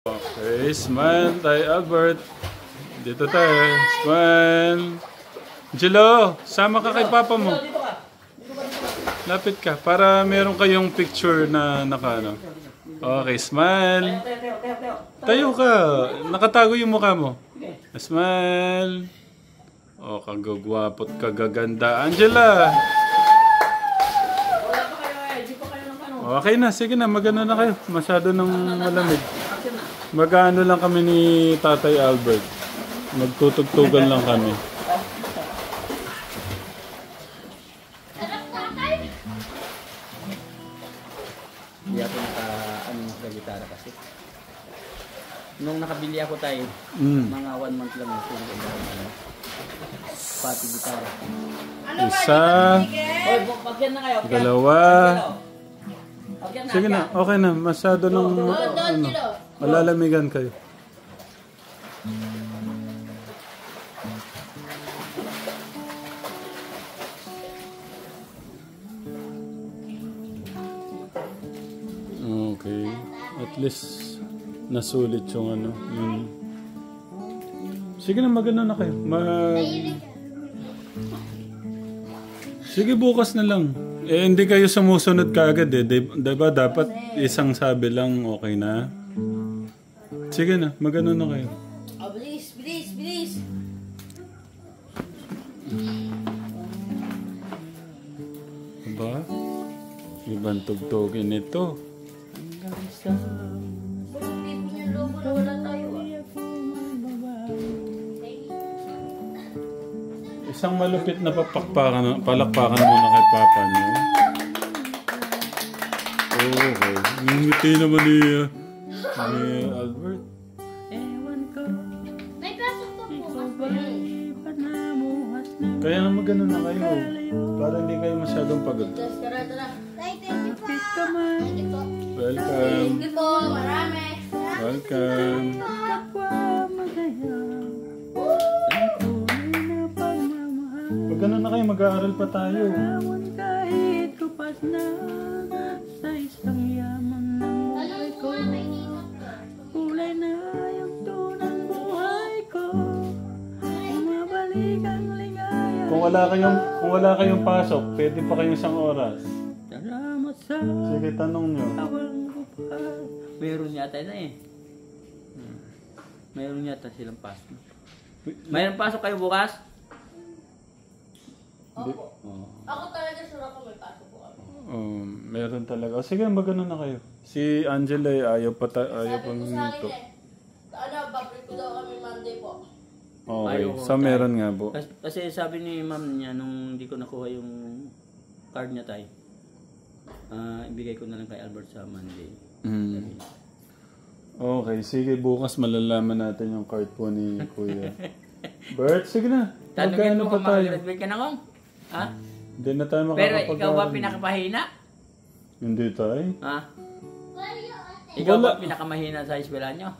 Okay, smile tayo, Albert. Dito tayo. Smile. Jello, sama ka kay Papa mo. Lapit ka para meron kayong picture na naka-ano. Okay, smile. Tayo ka. Nakatago yung mukha mo. Smile. Oh, kagagwapo't kagaganda. Angela. Okay na, sige na. Magano na kayo. Masyado nang malamig. Mag-ano lang kami ni Tatay Albert. Magtutugtugan lang kami. Hindi ako sa gitara kasi. Nung nakabili ako tayo, mga 1 month lang ako. Pati gitara. Isa. Dalawa. Sige na, okay na. Masyado nang malalamigan kayo. Okay. At least nasulit yung ano. Yung... Sige na, magano na kayo. Sige, bukas na lang. Eh, hindi kayo sumusunod kaagad eh. Diba dapat isang sabi lang okay na? Sige na, magano na kayo. Oh, bilis, bilis, bilis. Aba? Ibang tugtugin ito. Isang malupit na palakpakan muna kay Papa niyo. Okay. Yung ngiti naman ni Albert. May pasok po po. Kaya nga magano na kayo. Para hindi kayo masyadong pagod. Tara, tara. Thank you po. Thank you po. Welcome. Thank you po. Marami. Welcome. Magano na kayo, mag-aaral pa tayo. Kahit kupas na sa isang yaman ng buhay ko, kulay na yung tunang buhay ko, umabalik ang ligaya. Kung wala kayong pasok, pwede pa kayong isang oras. Salamat sa Sige, tanong nyo. awang bukas. Meron yata na eh. Meron yata silang pasok. Mayroon pasok kayo bukas? Opo. Ako talaga sure ako may pasok po ako. Meron talaga. O, sige, magano na kayo. Si Angela ayaw pa Sabi ko sa nito. akin babalik ko daw kami Monday po. Okay, Ayaw ko so meron nga po. Kasi sabi ni ma'am niya nung hindi ko nakuha yung card niya tayo, ibigay ko na lang kay Albert sa Monday. Okay, sige, bukas malalaman natin yung card po ni Kuya. Bert, sige na. Tanungin mo pa kung tayo? mag-graduate ka na kung? Ha? Hindi na tayo Pero makakapag-aaral. ikaw ba pinakapahina? Hindi tayo. Ha? Ikaw Wala. ba pinakamahina sa eskwela nyo?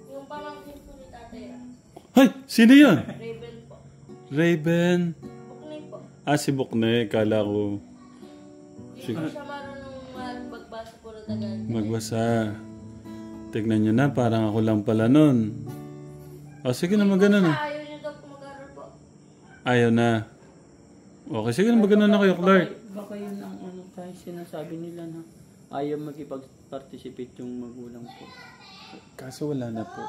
Yung pamangkin ko ni tatay. Hay! Sino yan? Raven po. Raven. Buknay po. Si Bukne. Kala ko. Hindi po siya marunong magbasa po ng Tagalog. Magbasa. Tignan nyo na, parang ako lang pala nun. Sige na, magano na. Ayaw niyo daw po mag-aral po. Ayaw na. Okay, sige na, magano na kayo, Clark. Baka yun ang ano tayo sinasabi nila na ayaw makipag-participate yung magulang po. Kaso wala na po.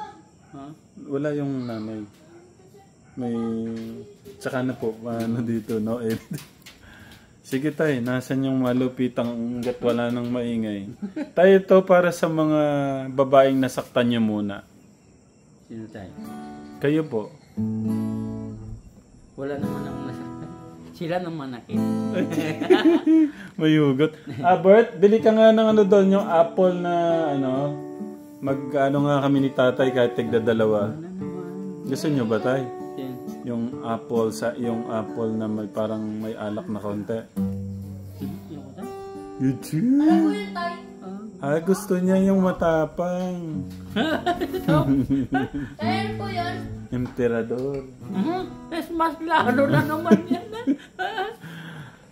Ha? Wala yung nanay. May... Tsaka na po, ano dito, no? Sige tayo, nasan yung malupitang hanggat wala nang maingay. Tayo to para sa mga babaeng nasaktan niyo muna. Sino tayo? Kayo po. Wala naman akong nasaktan. Sila naman nakita. May hugot. Bert, bili ka nga ng ano doon, yung apple na ano. Mag-ano nga kami ni tatay kahit tigda-dalawa. Gusto nyo ba tay? Yan. Yung apple na may parang may alak na konti. Yung kata? YouTube. Ano po yun tayo? Gusto niya yung matapang. Kaya po yun? Emperador. Mas lalo na naman yan.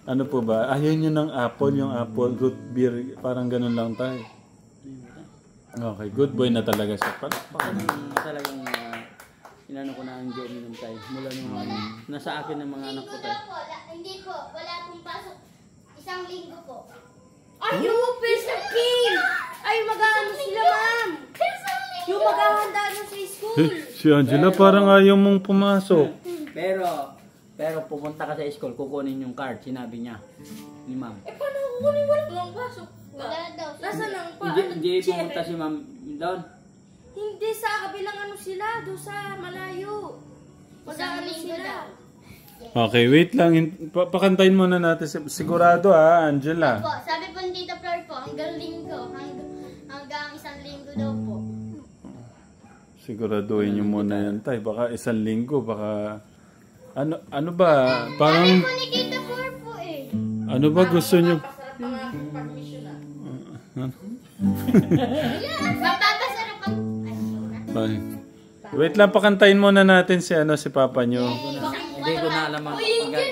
Ano po ba? Ayaw nyo ng apple, yung apple root beer. Parang ganun lang tayo. Okay, good boy na talaga siya. Baka talagang inano ko na ang uminom tayo. Mula nung nasa akin ng mga anak ko tayo. Hindi po, wala pong pasok. Isang linggo po. Ay, yung Pizza King! Ay, mag-aano sila, ma'am! Yung maghahanda na sa school! Si Angela parang ayaw mong pumasok. Pero pupunta ka sa school, kukunin yung card, sinabi niya ni ma'am. Paano kukunin? Wala pong pasok. Wala daw. Nasaan ang Hindi pumunta si ma'am doon. Hindi, sa kabilang ano sila, doon sa malayo. Mag-aano sila. Okay, wait lang. Pakantayin muna natin. Sigurado Angela. Po, sabi po ni Tita Flor po, hanggang linggo. Hanggang isang linggo daw po. Siguraduhin nyo muna yan, tay. Baka isang linggo, baka... Ano ba? Parang... Sabi po ni Tita Flor po eh. Ano ba gusto nyo? Mapapasarap ang... Ay. Wait lang, pakantayin muna natin si Papa nyo. Hindi ko na alam ang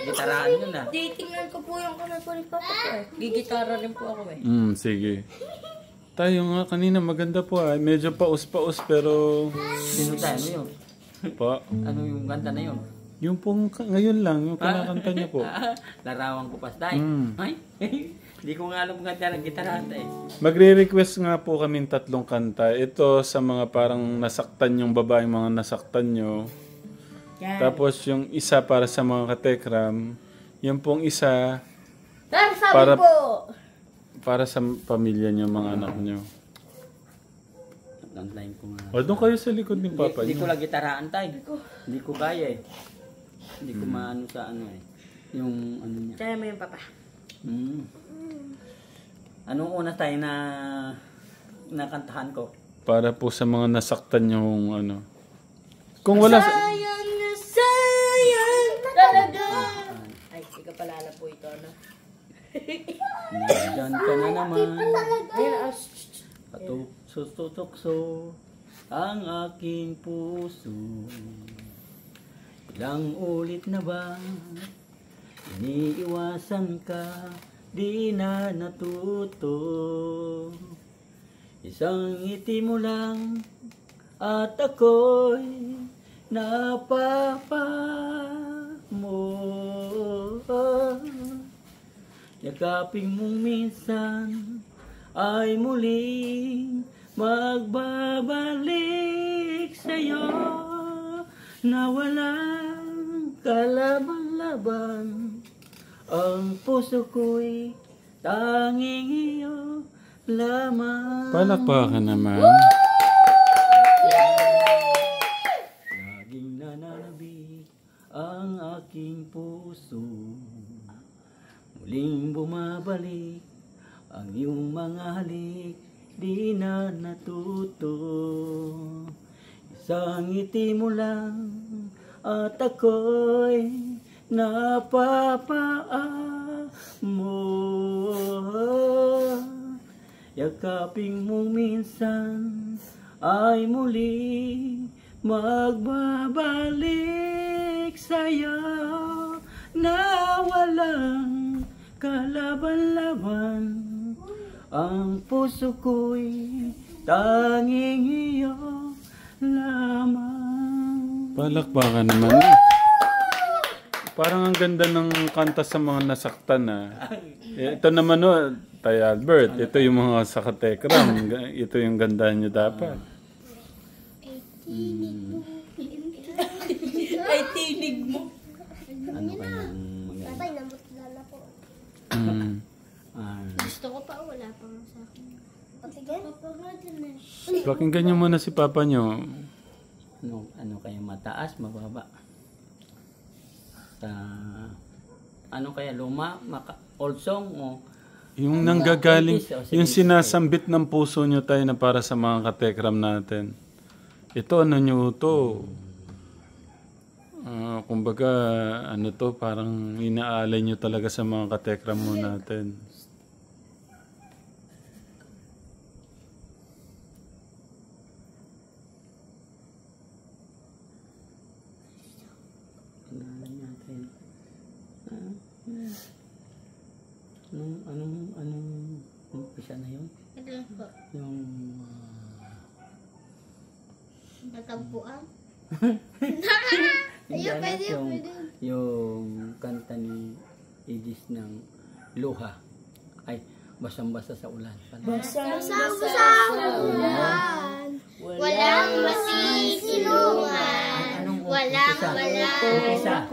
gitaraan yun na. Titingnan ko po yung kanal po ni Papa ko eh. Gigitara rin po ako eh. Sige. Tayo nga kanina, maganda po Medyo paus-paus pero... Sino tayo? Ano yun? Pa. Ano yung kanta na yun? Yung pong ngayon lang, yung kinakanta niya po. Larawan ko pasday. Ay? Hindi ko nga alam kanta ng gitaraan tayo. Magre-request nga po kaming 3 kanta. Ito sa mga parang nasaktan yung babaeng mga nasaktan nyo. Yan. Tapos yung isa para sa mga katekram. Yung pong isa Sabi Para- po! para sa pamilya nyo, mga anak nyo. Kantahin ko nga. O doon kayo sa likod ni Papa Hindi ko nyo. lang gitaraan tayo. Hindi ko kaya eh. Hindi ko maano sa ano eh. Yung ano niya. Kaya mo yung Papa. Anong una tayo na nakantahan ko? Para po sa mga nasaktan yung Kung wala... Sayang na sayang talaga! Ay, ikaw palala po ito, ano? Nandiyan ka na naman. Ayun, Patukso-tukso ang aking puso. Ilang ulit na ba iniiwasan ka, di na natuto. Isang ngiti mo lang at ako'y napapa mo. Yakapin mong minsan ay muling magbabalik sa'yo na walang kalaban-laban. Ang puso ko'y tanging iyo lamang. Palakpakan naman. Laging nananabik ang aking puso. Muling bumabalik ang iyong mga halik, di na natuto. Isang ngiti mo lang at ako'y mo. Yakaping mong minsan ay muli magbabalik sa'yo na walang kalaban-laban. Ang puso ko'y tanging iyo lamang. Palakpakan naman. Parang ang ganda ng kanta sa mga nasaktan Ito naman Tay Albert, ito yung mga sa katekram. Ito yung ganda nyo dapat. Ay, tinig mo. Ano kayang mga... Tatay, namutla po. Gusto ko pa, wala pa nga sa akin. Patigan? Pakinggan nyo muna si Papa nyo. Ano kaya mataas, mababa? Sa... Ano kaya luma, old song o... Yung nanggagaling, yung sinasambit ng puso nyo tayo na para sa mga katekram natin. Ito, ano nyo to? Kumbaga, parang inaalay nyo talaga sa mga katekram mo natin. Anong umpisa na yun? Ito lang po. Yung Nagkampuan? Hindi Ayun, anak pwede, yung, pwede. yung kanta ni Edis ng Luha. Ay, basang-basa sa ulan. Basang-basa sa ulan. Walang masisilungan. Anong Walang umpisa?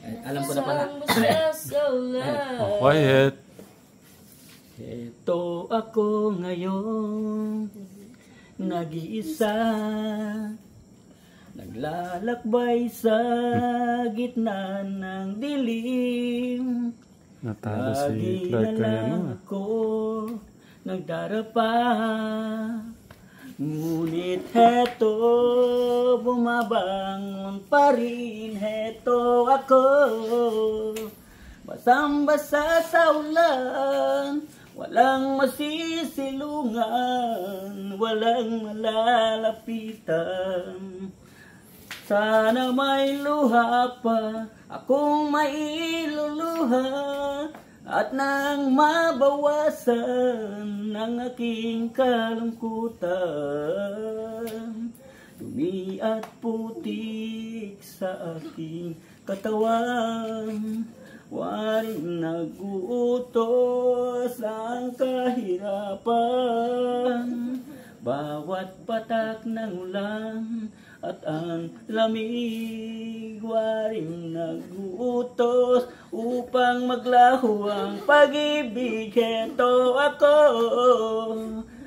Ay, alam ko na pala. Oh, quiet. Ito ako ngayon, nag-iisa, naglalakbay sa gitna ng dilim. Natalo si Lagi Clark na kaya lang no. ako nagdarapa, ngunit heto bumabangon pa rin. Heto ako, basang-basa sa ulan, walang masisilungan, walang malalapitan. Sana may luha pa akong mailuluha, at nang mabawasan ang aking kalungkutan. Dumi at putik sa aking katawan, waring naguutos ang kahirapan. Bawat patak ng ulan at ang lamig, waring naguutos upang maglaho ang pag-ibig. Heto ako,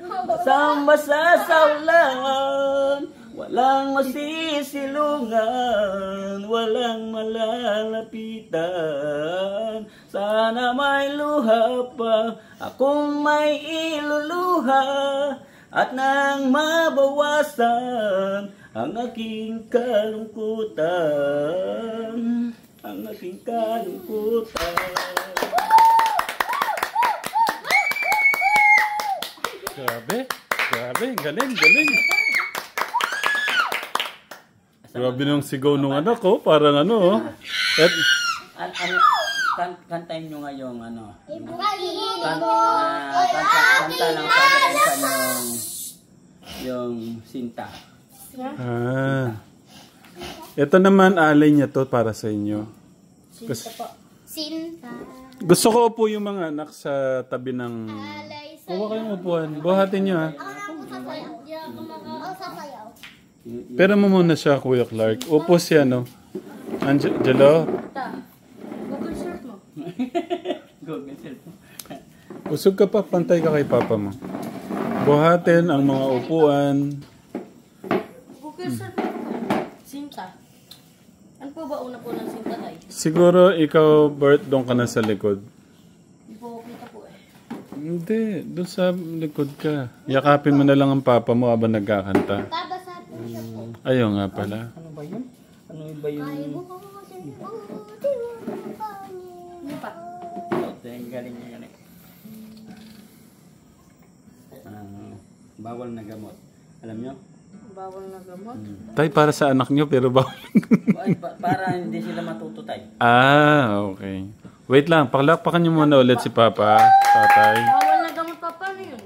basang-basa sa ulan, walang masisilungan, walang malalapitan. Sana may luha pa akong may iluluha, at nang mabawasan ang aking kalungkutan, ang aking kalungkutan. Grabe. Grabe. Galing. Galing. Grabe nung sigaw nung anak ko. Parang ano. Kantayin nyo nga yung ano. Kanta Kanta lang sa atin yung Sinta. Ito naman alay niya to para sa inyo. Sinta. Gusto ko upo yung mga anak sa tabi ng... Alay sa Kuha kayong upuan. Buhatin nyo ha. ako sasayaw. Di ako sasayaw. Pero mo muna siya, Kuya Clark. Upo siya, no? Angelo? Google search mo. Google search. Usog ka pa, pantay ka kay Papa mo. Buhatin ang mga upuan. Google search mo. Sinta. Ano po ba una po ng Sinta tayo? Siguro ikaw, Bert, doon ka na sa likod. Hindi po ako kita po eh. Hindi, doon sa likod ka. Yakapin mo na lang ang Papa mo habang nagkakanta. Babasahin siya po. Ayaw nga pala. Ano ba yun? Ano ba yun? Hindi pa. Ang galing niya galing. Bawal na gamot. Alam nyo? Bawal na gamot. Tay, para sa anak nyo, pero bawal. Para hindi sila matututay. Okay. Wait lang, pakalakpakan nyo muna ulit si Papa, Tatay. Bawal na gamot pa. Paano yun?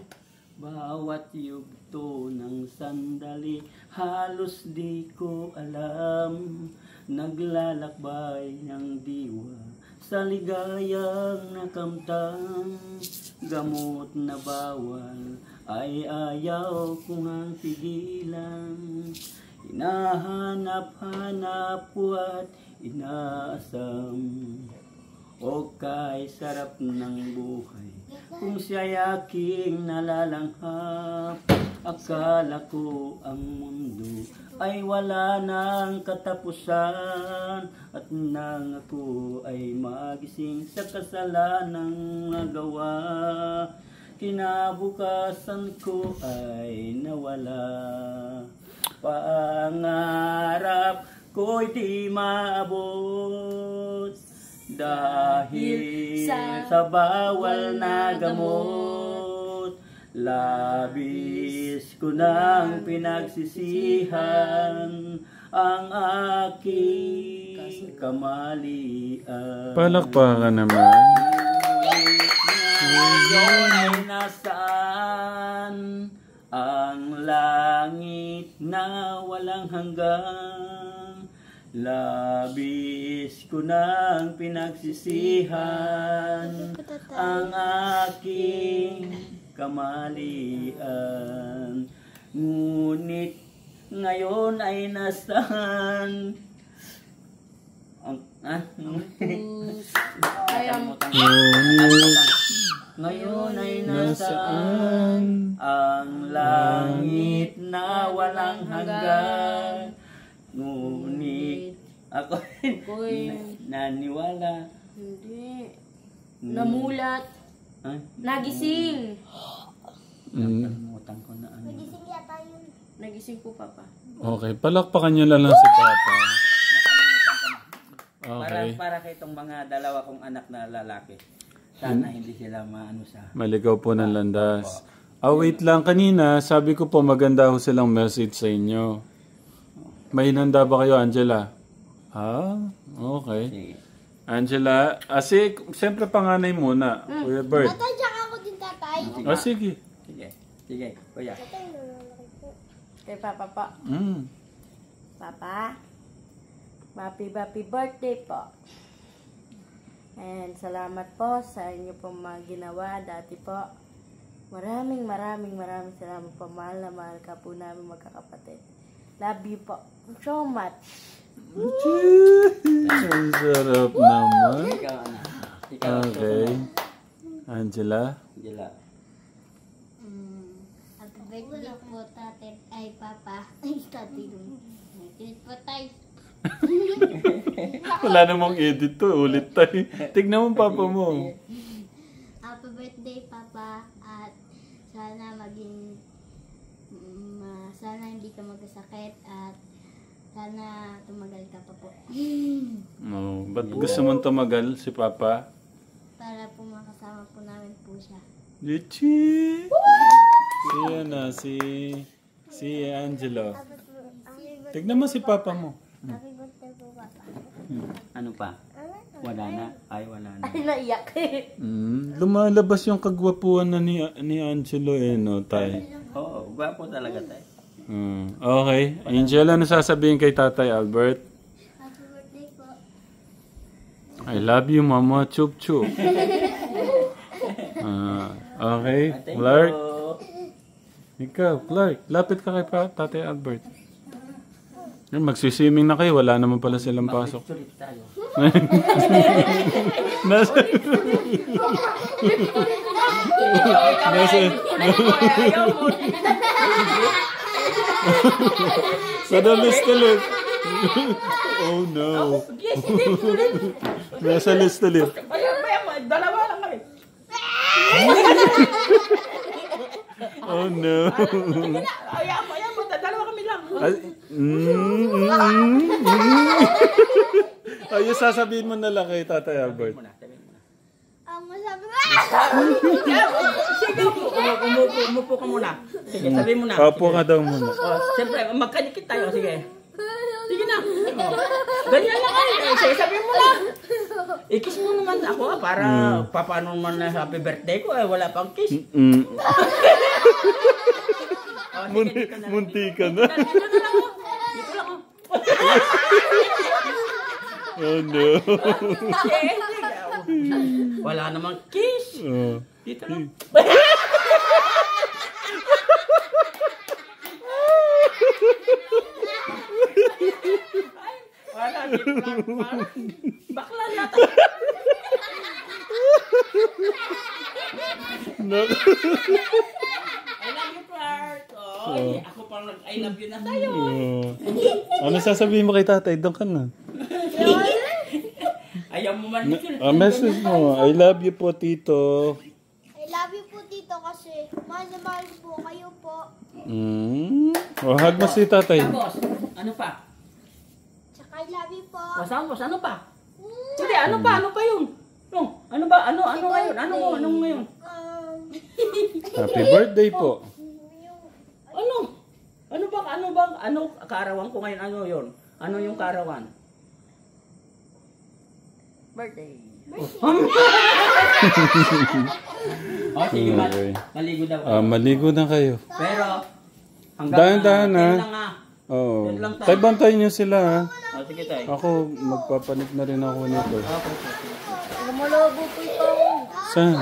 Bawat yugto ng sandali, halos di ko alam. Naglalakbay ng diwa sa ligayang nakamtang. Gamot na bawal ay ayaw kong ang pigilan. Hinahanap-hanap ko at inaasam. O kay sarap ng buhay kung siya'y aking nalalanghap. Akala ko ang mundo ay wala ng katapusan, at nang ako ay magising sa kasalanang nagawa, kinabukasan ko ay nawala. Pangarap ko'y di maabot dahil sa bawal na gamot. Labis ko nang pinagsisihan ang aking kamalian. Palakpakan naman. Ngayon ay nasaan ang langit langit na walang hanggan, labis ko nang pinagsisihan ang aking kamalian. Ngunit ngayon ay nasaan ngayon ay nasaan ang langit na walang hanggan. Ngunit ako naniwala. Hindi. Namulat. Nagising. Nakalimutan ko na ano. Nagising po, Papa. Okay, palakpakan niyo lang si Papa. Okay. Para kay itong mga dalawa kong anak na lalaki. Sana hindi sila maano sa... Maligaw po ng landas. Wait lang. Kanina, sabi ko po maganda ho silang message sa inyo. May hinanda ba kayo, Angela? Okay. Sige. Angela, siyempre panganay muna. Kuya Bert. Tatay, tsaka ako din, tatay. Sige. Sige, kuya. Kay Papa po. Papa, happy birthday po. And salamat po sa inyo pong mga ginawa dati po. Maraming salamat po. Mahal na mahal ka po namin magkakapatid. Love you po so much. Ang sarap naman. Ikaw, anak. Okay. Angela? Happy birthday po, tatay. Ay, Papa. Ay, tatay dun. Tinit po, tay. Wala namang edit to. Ulit tayo. Tignan mo papa mo. Happy birthday, Papa. At sana sana hindi ka magkasakit. At sana tumagal ka pa po. Ba't gusto mong tumagal si Papa? Para po makasama po namin po siya. Lichi! Si Angelo. Tignan mo si Papa mo. Happy birthday po, Papa. Ano pa? Wala na? Ay, wala na. Ay, naiyak. Lumalabas yung kagwapuan na ni Angelo no, tay. Oo, gwapo talaga tayo. Okay. Angela, ano sasabihin kay Tatay Albert? Happy birthday po. I love you, Mama. Chup chup. Okay. Clark. Ikaw, Clark. Lapit ka kay Tatay Albert. Magsiswimming na kayo. Wala naman pala silang pasok. Mag-picture tayo. Sa list ulit. Oh no. Nasa list ulit. Dalawa lang kami. Oh no. Ayaw mo, dalawa kami lang. Ayun, sasabihin mo na lang kay Tatay Albert. Masabi ko. Sige, umupo ka muna. Sige, sabihin mo na. Opo ka daw muna. Siyempre, magkadikit tayo. Sige. Sige na. Ganyan lang kayo. Sige, sabihin mo na. I-kiss mo naman ako para paano naman na happy birthday ko. Wala pang kiss. Munti ka na. Dito lang. Oh no. Wala namang kiss. Dito lang. Wala, dito lang. Bakla yata. No. I love you, Clark. Ako pang I love you na tayo. Ano sasabihin mo kay Tatay? Doon ka na. Ayaw mo man. Message mo. I love you po, Tito. I love you po, Tito, kasi mahal na mahal po kayo po. Hug mo si Tatay. Tapos, ano pa? Tsaka I love you po. Tapos, ano pa? Hindi, ano pa? Ano pa yun? Ano ba? Ano ngayon? Ano ngayon? Happy birthday po. Ano kaarawan ko ngayon? Ano yun? Ano yung kaarawan? Birthday. Sige, Okay. maligo daw. Maligo na kayo. Pero, Dahan-dahan, ha? 10 lang ah. Oo. Yan lang tayo. Tay, bantayan niyo sila, ha? Oh, sige tayo. Ako, magpapanik na rin ako nito. Lumalobo po ito. Saan?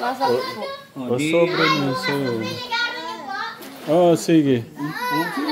Masakit po. O, sobre na sa'yo. Oo, sige. Oh, sige.